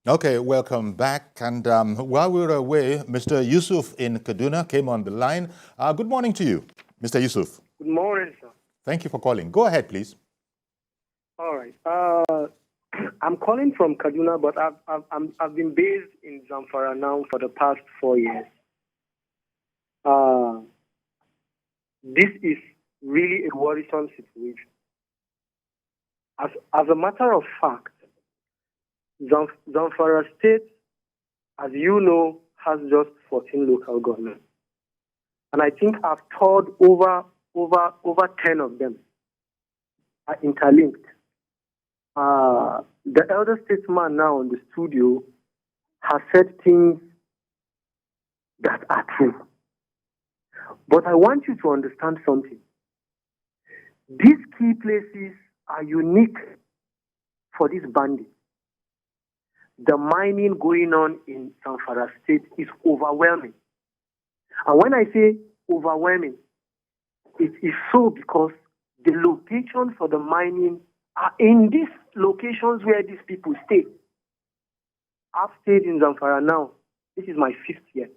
Okay, welcome back. And while we were away, Mr. Yusuf in Kaduna came on the line. Good morning to you, Mr. Yusuf. Good morning, sir. Thank you for calling. Go ahead, please. All right. I'm calling from Kaduna, but I've been based in Zamfara now for the past 4 years. This is really a worrisome situation. As a matter of fact, Zamfara State, as you know, has just 14 local governments. And I think I've toured over 10 of them are interlinked. The elder statesman now in the studio has said things that are true. But I want you to understand something. These key places are unique for these bandits. The mining going on in Zamfara State is overwhelming. And when I say overwhelming, it is so because the locations for the mining are in these locations where these people stay. I've stayed in Zamfara now. This is my 5th year.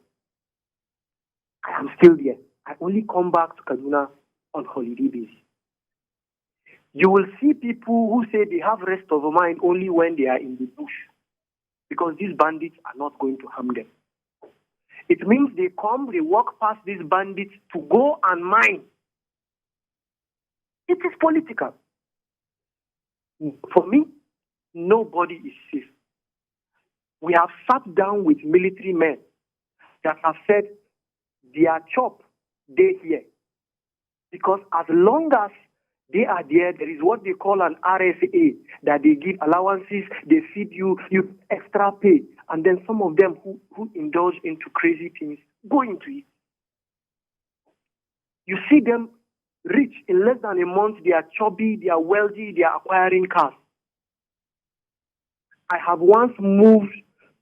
I am still there. I only come back to Kaduna on holiday basis. You will see people who say they have rest of mind only when they are in the bush, because these bandits are not going to harm them. It means they walk past these bandits to go and mine. It is political. For me, nobody is safe. We have sat down with military men that have said their chop, they here. Because as long as they are there, there is what they call an RSA, that they give allowances, they feed you, you extra pay. And then some of them who indulge into crazy things go into it. You see them rich in less than a month, they are chubby, they are wealthy, they are acquiring cars. I have once moved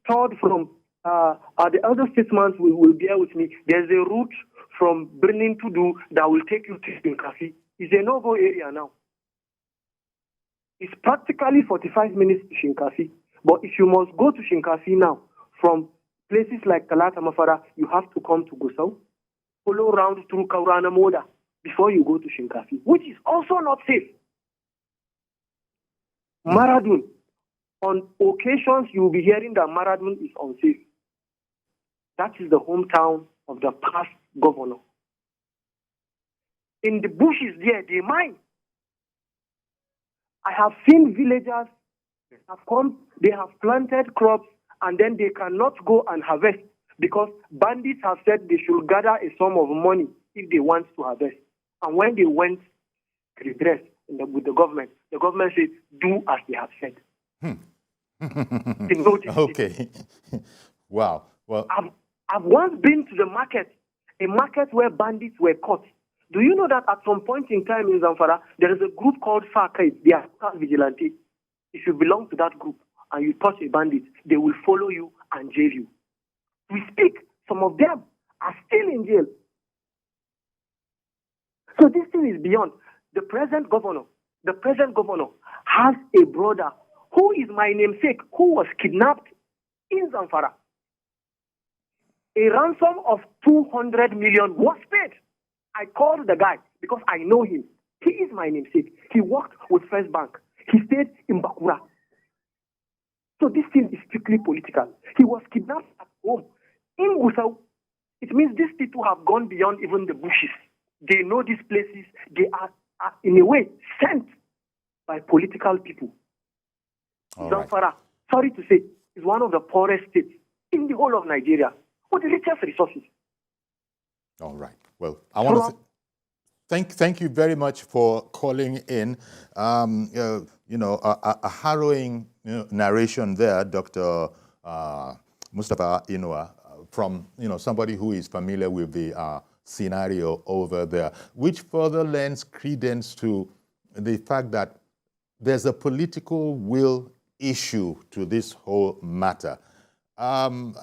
third from, the elder statesmen will bear with me, there's a route from Birnin to Do that will take you to Shinkafi. It's a no-go area now. It's practically 45 minutes to Shinkafi. But if you must go to Shinkafi now, from places like Talata Mafara, you have to come to Gusau, follow around through Kaurana Moda before you go to Shinkafi, which is also not safe. Maradun. On occasions, you will be hearing that Maradun is unsafe. That is the hometown of the past governor. In the bushes there, they mine. I have seen villagers have come, they have planted crops, and then they cannot go and harvest because bandits have said they should gather a sum of money if they want to harvest. And when they went to redress with the government said, do as they have said. Okay. Wow. Well, I've once been to the market, a market where bandits were caught. Do you know that at some point in time in Zamfara, there is a group called FARCAID, they are vigilante. If you belong to that group and you touch a bandit, they will follow you and jail you. We speak, some of them are still in jail. So this thing is beyond. The present governor has a brother who is my namesake, who was kidnapped in Zamfara. A ransom of 200 million was paid. I called the guy because I know him. He is my namesake. He worked with First Bank. He stayed in Bakura. So this thing is strictly political. He was kidnapped at home in Gusau. It means these people have gone beyond even the bushes. They know these places. They are in a way, sent by political people. Zamfara, sorry to say, is one of the poorest states in the whole of Nigeria with the richest resources. All right. Well, I want to thank you very much for calling in. A harrowing narration there, Dr. Mustapha Inuwa, from somebody who is familiar with the scenario over there, which further lends credence to the fact that there's a political will issue to this whole matter. And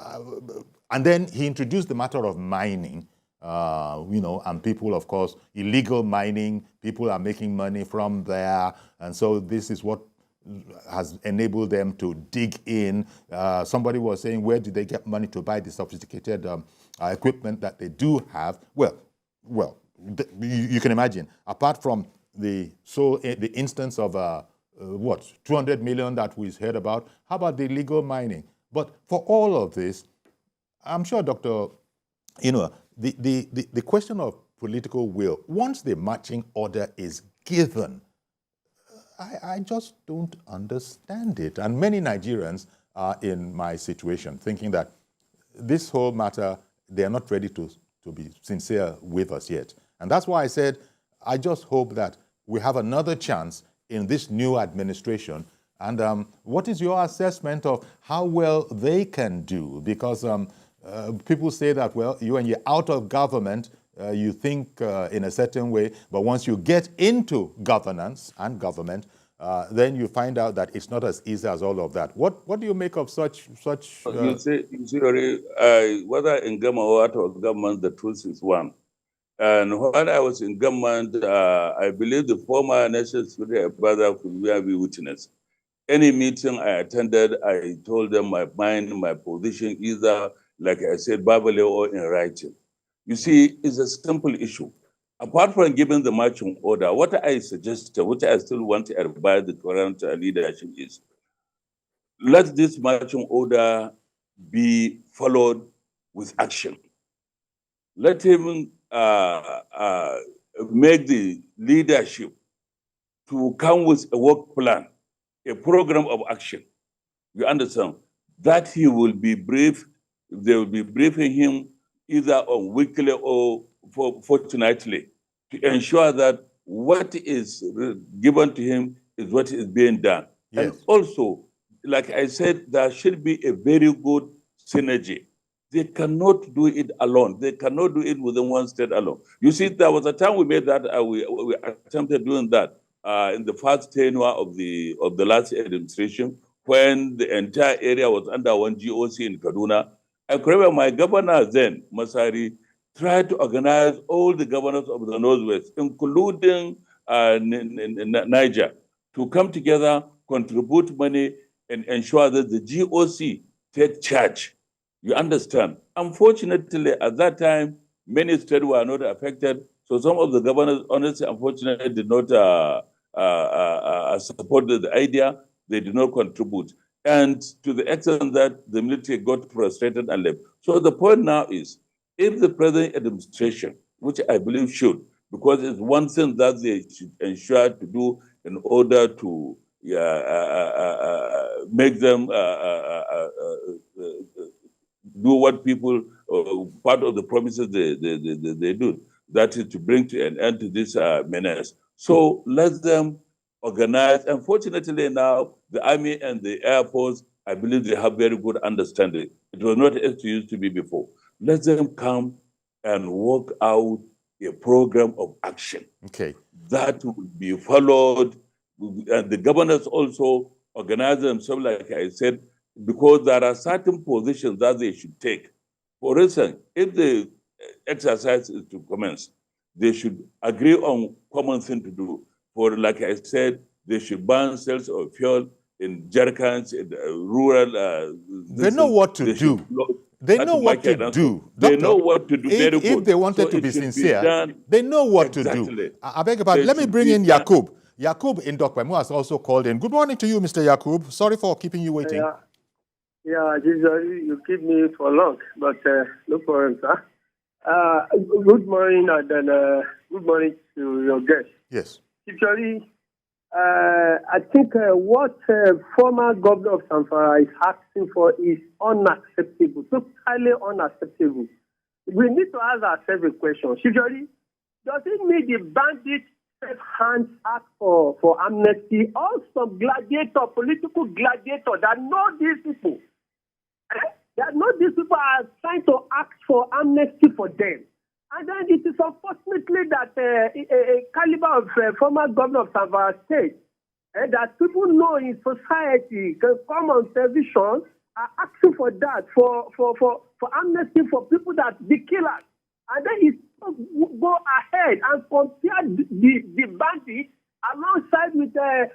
then he introduced the matter of mining. And people, of course, illegal mining, people are making money from there. And so this is what has enabled them to dig in. Somebody was saying, where do they get money to buy the sophisticated equipment that they do have? Well, you can imagine, apart from the instance of what, 200 million that we heard about, how about the illegal mining? But for all of this, I'm sure, Dr. Inuwa, the question of political will, once the marching order is given, I just don't understand it. And many Nigerians are in my situation, thinking that this whole matter, they are not ready to be sincere with us yet. And that's why I said, I just hope that we have another chance in this new administration. And what is your assessment of how well they can do? Because people say that, well, when you're out of government, you think in a certain way, but once you get into governance and government, then you find out that it's not as easy as all of that. What do you make of such? You see, whether in government or out of government, the truth is one. And when I was in government, I believe the former National Security Advisor could be witness. Any meeting I attended, I told them my mind, my position, either, like I said, verbally or in writing. You see, it's a simple issue. Apart from giving the marching order, what I suggested, which I still want to advise the current leadership is, let this marching order be followed with action. Let him make the leadership to come with a work plan, a program of action. You understand? That he will be briefed, they will be briefing him either on weekly or fortnightly to ensure that what is given to him is what is being done. Yes. And also, like I said, there should be a very good synergy. They cannot do it alone. They cannot do it within one state alone. You see, there was a time we made that, we attempted doing that in the first tenure of the last administration, when the entire area was under one GOC in Kaduna. I remember my governor then, Masari, tried to organize all the governors of the Northwest, including Niger, to come together, contribute money, and ensure that the GOC take charge. You understand? Unfortunately, at that time, many states were not affected. So some of the governors, honestly, unfortunately, did not support the idea. They did not contribute. And to the extent that the military got frustrated and left. So the point now is, if the present administration, which I believe should, because it's one thing that they should ensure to do in order to make them do what people, part of the promises they do, that is to bring to an end to this menace. So let them organize. Unfortunately now, the Army and the Air Force, I believe they have very good understanding. It was not as it used to be before. Let them come and work out a program of action. Okay. That will be followed. And the governors also organize themselves, like I said, because there are certain positions that they should take. For instance, if the exercise is to commence, they should agree on common thing to do. For, like I said, they should ban sales of fuel in jerrycans, in rural. They know what to do. They know what to do. They know what to do. Very good. If they wanted to be sincere, they know what to do. I beg your pardon. Let me bring in Yakub. Yakub in Dokpemu has also called in. Good morning to you, Mr. Yakub. Sorry for keeping you waiting. Yeah, you keep me for long, but no problem, sir. Good morning, and then good morning to your guest. Yes. Actually, I think what former governor of Zamfara is asking for is unacceptable, totally unacceptable. We need to ask ourselves a question. Actually, does it mean the bandits hands ask for amnesty, or some gladiator, political gladiator that know these people? That know these people are trying to ask for amnesty for them. And then it is unfortunately that a caliber of former governor of Zamfara State, that people know in society can come on television are asking for that, for amnesty for people that be killers. And then he go ahead and compare the bandits alongside with the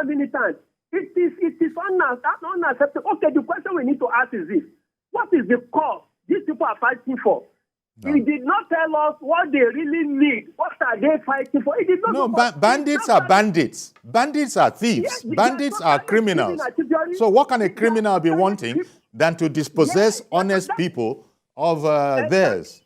militants. It is unacceptable. Okay, the question we need to ask is this: what is the cause these people are fighting for? No. He did not tell us what they really need. What are they fighting for? He did not. No, bandits are bandits. Bandits are thieves. Yes, bandits are criminals. So what can a criminal be wanting than to dispossess honest people of theirs?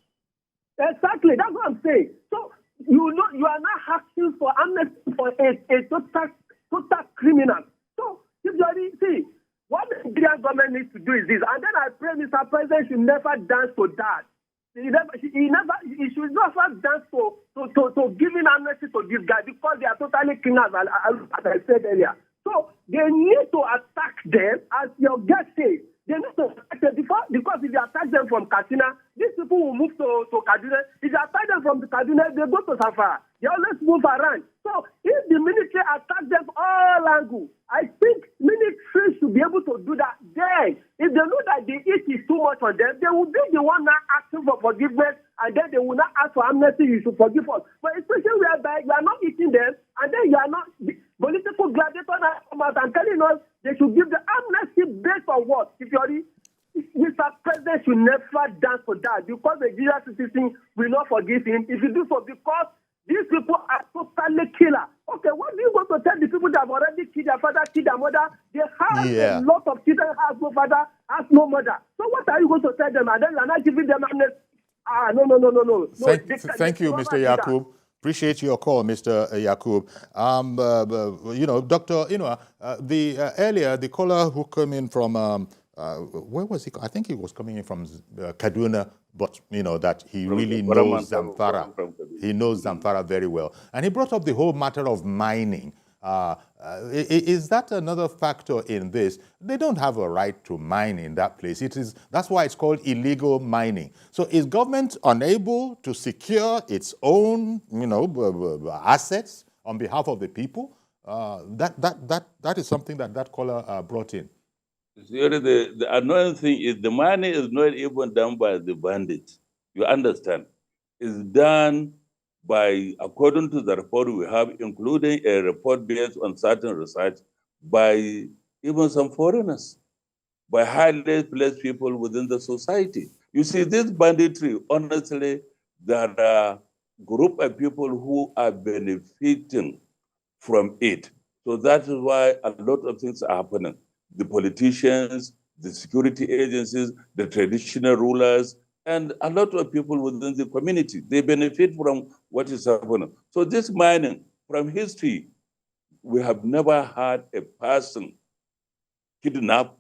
Exactly. That's what I'm saying. So you are not asking for amnesty for a total criminal. So see, what the Nigerian government needs to do is this, and then I pray Mr. President should never dance to that. He should never dance to giving amnesty to this guy because they are totally criminals, as I said earlier. So they need to attack them, as your guest said. They need to attack them because if you attack them from Katsina, these people will move to Kaduna. If you attack them from Kaduna, they go to Safara. They always move around. So if the military attack them all angles, I think military should be able to do that. Then, if they know that the heat is too much on them, they will be the one now asking for forgiveness, and then they will not ask for amnesty. You should forgive us. But especially whereby you are not eating them, and then you are not political gladiators now come out and telling us they should give the amnesty based on what? Security. Mr. President should never dance for that because the Nigerian citizen will not forgive him if you do so because these people are totally killer. Okay, what do you want to tell the people that have already killed their father, killed their mother? They have a lot of children, has no father, has no mother. So what are you going to tell them? And then you're not giving them amnesty? No. Thank you, Mr. Yakub. Appreciate your call, Mr. Yakub. Dr. Inuwa, earlier, the caller who came in from, where was he? I think he was coming in from Kaduna, but, that he really knows Zamfara. He knows Zamfara very well. And he brought up the whole matter of mining. Is that another factor in this? They don't have a right to mine in that place. That's why it's called illegal mining. So is government unable to secure its own, assets on behalf of the people? That is something that caller brought in. The annoying thing is the money is not even done by the bandits. You understand? It's done by, according to the report we have, including a report based on certain research by even some foreigners, by highly placed people within the society. You see, this banditry, honestly, there are a group of people who are benefiting from it. So that is why a lot of things are happening. The politicians, the security agencies, the traditional rulers, and a lot of people within the community, they benefit from what is happening. So this mining, from history, we have never had a person kidnapped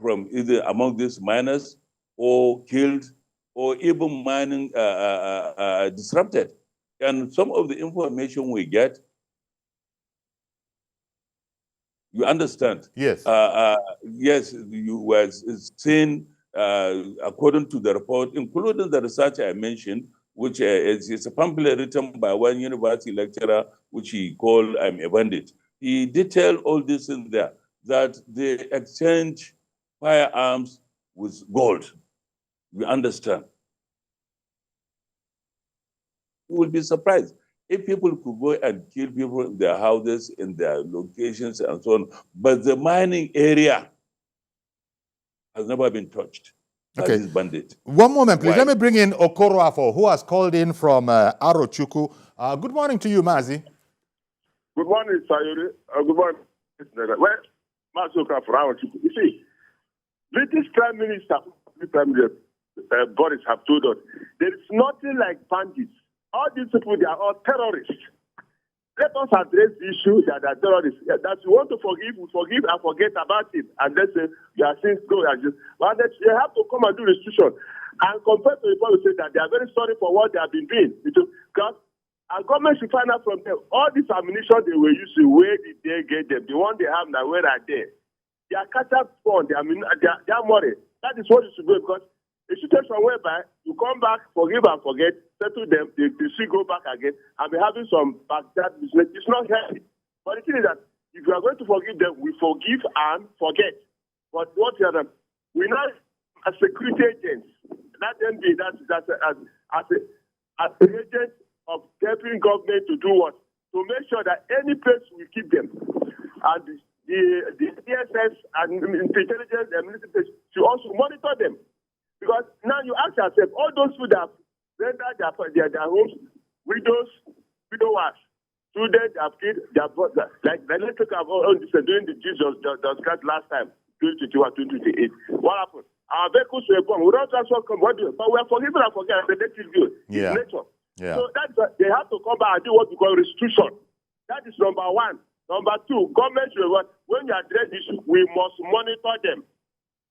from either among these miners or killed or even mining disrupted. And some of the information we get, you understand? Yes. Yes, you were seen, according to the report, including the research I mentioned, which is a pamphlet written by one university lecturer, which he called I'm a Bandit. He detailed all this in there, that they exchange firearms with gold. You understand? You will be surprised. If people could go and kill people in their houses, in their locations, and so on, but the mining area has never been touched by this bandit. One moment, please. Why? Let me bring in Okoroafo, who has called in from Arochukwu. Good morning to you, Mazi. Good morning, Sayuri. Good morning. Well, Masuka from Arochukwu. You see, British Prime Minister Boris have told us there is nothing like bandits. All these people, they are all terrorists. Let us address the issue that are terrorists. That you want to forgive, we forgive and forget about it. And then say, your sins go. But they have to come and do restitution. And compared to the people who say that they are very sorry for what they have been doing. Because our government should find out from them, all this ammunition they were using, where did they get them? The one they have now, where are they? They are catch-up fund, they are money. That is what you should do, because a situation whereby you come back, forgive and forget, settle them, they still go back again, and be having some back-that business. It's not healthy. But the thing is that if you are going to forgive them, we forgive and forget. But what we are done, we now, as security agents, let them be as an agent of helping government to do what? to make sure that any place we keep them, and the DSS and intelligence and military should also monitor them. Because now you ask yourself, all those who have rendered their homes, widows, widowers, students have killed their brothers. Like let's talk about this during the Jesus cut last time, 2021, 2028. What happened? Our vehicles were come. We don't transfer come. What do you? But we are forgiven and forget. The native view. Yeah. It's nature. Yeah. So that's they have to come back and do what we call restitution. That is number one. Number two, government should, when you address issues, we must monitor them.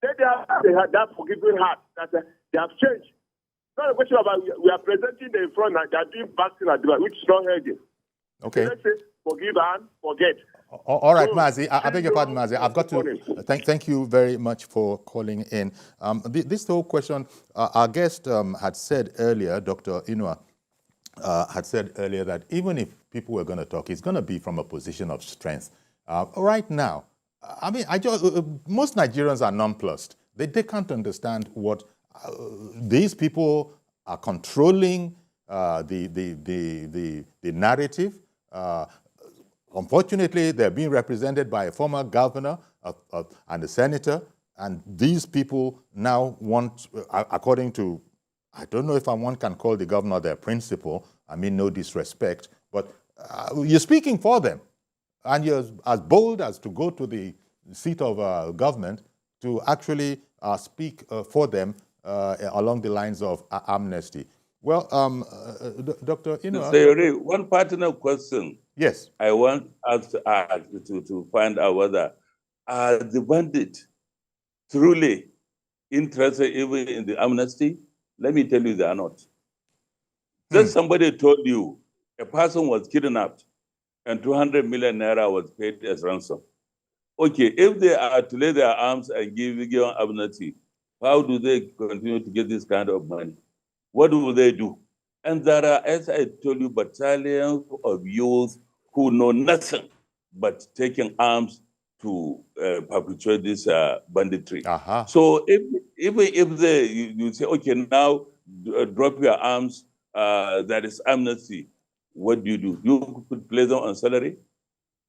Then they have that forgiving heart that they have changed. It's not a question about we are presenting them in front and they are doing vaccine advice, which is not healthy. Okay. So let's say forgive and forget. All right, So, Mazi, I beg your pardon, Mazi. I've got to thank you very much for calling in. This whole question, our guest had said earlier, Dr. Inuwa, had said earlier that even if people were going to talk, it's going to be from a position of strength. Right now, I mean, most Nigerians are nonplussed. They can't understand what these people are controlling the narrative. Unfortunately, they're being represented by a former governor and a senator, and these people now want, according to, I don't know if one can call the governor their principal, I mean no disrespect, but you're speaking for them, and you're as bold as to go to the seat of government to actually speak for them along the lines of amnesty. Well, Dr. Inuwa. Mr. Yori, one pertinent question. Yes. I want us to ask to find out whether are the bandits truly interested even in the amnesty? Let me tell you, they are not. Just somebody told you a person was kidnapped and 200 million naira was paid as ransom. Okay, if they are to lay their arms and give amnesty, how do they continue to get this kind of money? What do they do? And there are, as I told you, battalions of youth who know nothing but taking arms to perpetuate this banditry. So even if you say, okay, now drop your arms, that is amnesty, what do? You could place them on salary?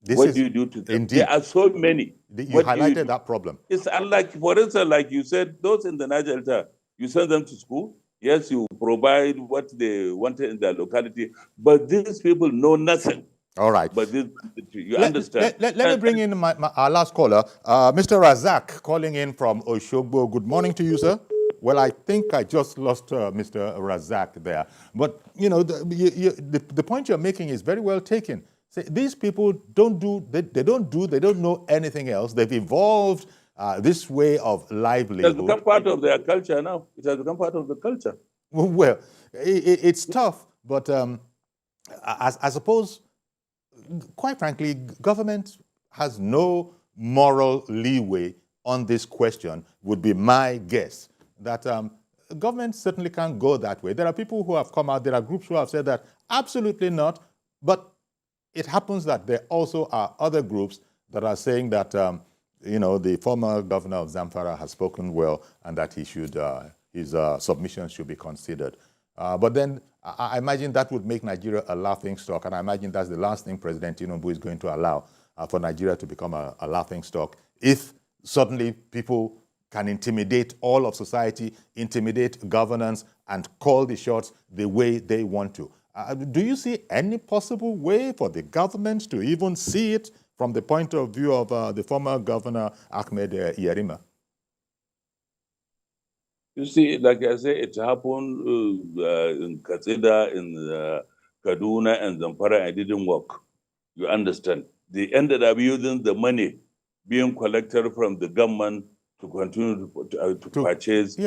What do you do to them? Indeed. There are so many. You highlighted that problem. It's unlike, for instance, like you said, those in the Niger Delta, you send them to school. Yes, you provide what they wanted in their locality, but these people know nothing. All right. But this, you understand. Let me bring in our last caller, Mr. Razak, calling in from Oshogbo. Good morning to you, sir. Well, I think I just lost Mr. Razak there. But, you know, the point you're making is very well taken. See, these people don't know anything else. They've evolved this way of livelihood. It has become part of their culture now. It has become part of the culture. Well, it's tough, but I suppose, quite frankly, government has no moral leeway on this question, would be my guess. That government certainly can't go that way. There are people who have come out, there are groups who have said that absolutely not, but it happens that there also are other groups that are saying that, you know, the former governor of Zamfara has spoken well and that he should, his submissions should be considered. But then I imagine that would make Nigeria a laughingstock, and I imagine that's the last thing President Tinubu is going to allow for Nigeria to become a laughingstock. If suddenly people can intimidate all of society, intimidate governance, and call the shots the way they want to. Do you see any possible way for the government to even see it from the point of view of the former governor, Ahmed Yarima? You see, like I say, it happened in Katsina, in Kaduna, and Zamfara, and it didn't work. You understand? They ended up using the money being collected from the government to continue to purchase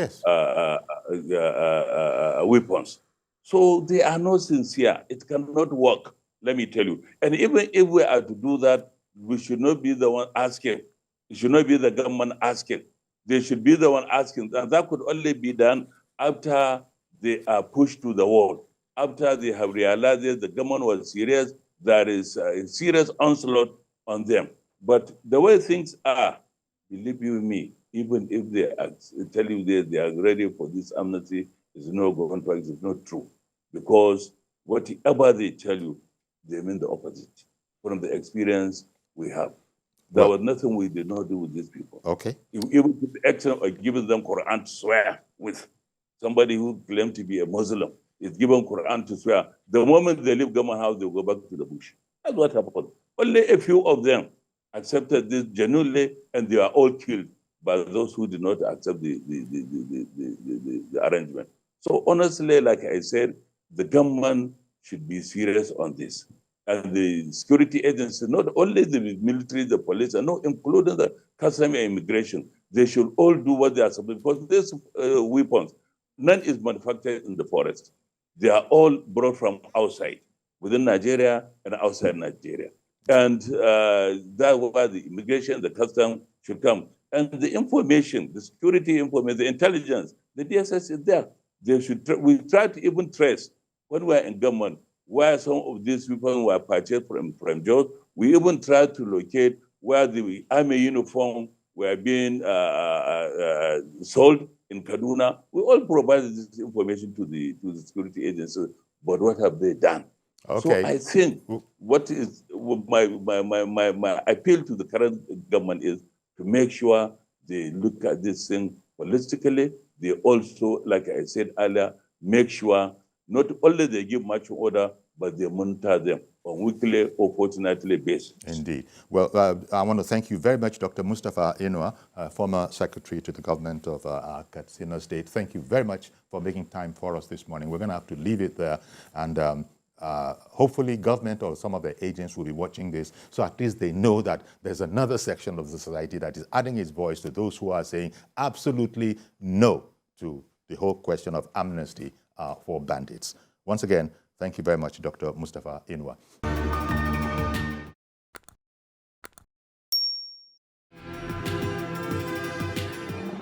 weapons. So they are not sincere. It cannot work, let me tell you. And even if we are to do that, we should not be the one asking. It should not be the government asking. They should be the one asking. And that could only be done after they are pushed to the wall, after they have realized that the government was serious, there is a serious onslaught on them. But the way things are, believe you me, even if they are tell you they are ready for this amnesty, is no contract, is not true. Because whatever they tell you, they mean the opposite. From the experience we have, there was nothing we did not do with these people. Okay. Even to the extent of giving them Quran to swear with. Somebody who claimed to be a Muslim is given Quran to swear. The moment they leave government house, they go back to the bush. That's what happened. Only a few of them accepted this genuinely, and they are all killed by those who did not accept the arrangement. So honestly, like I said, the government should be serious on this. And the security agencies, not only the military, the police, and not including the custom and immigration, they should all do what they are supposed to, because these weapons, none is manufactured in the forest. They are all brought from outside, within Nigeria and outside Nigeria. And that's why the immigration, the custom should come. And the information, the security information, the intelligence, the DSS is there. They should. We try to even trace, when we're in government, where some of these people were purchased from George. We even tried to locate where the army uniform were being sold in Kaduna. We all provided this information to the security agencies, but what have they done? Okay. So I think what is my appeal to the current government is to make sure they look at this thing holistically. They also, like I said earlier, make sure not only they give marching order, but they monitor them on weekly or fortnightly basis. Indeed. Well, I want to thank you very much, Dr. Mustapha Inuwa, former Secretary to the government of Katsina State. Thank you very much for making time for us this morning. We're going to have to leave it there, and hopefully government or some of the agents will be watching this, so at least they know that there's another section of the society that is adding its voice to those who are saying absolutely no to the whole question of amnesty for bandits. Once again, thank you very much, Dr. Mustapha Inuwa.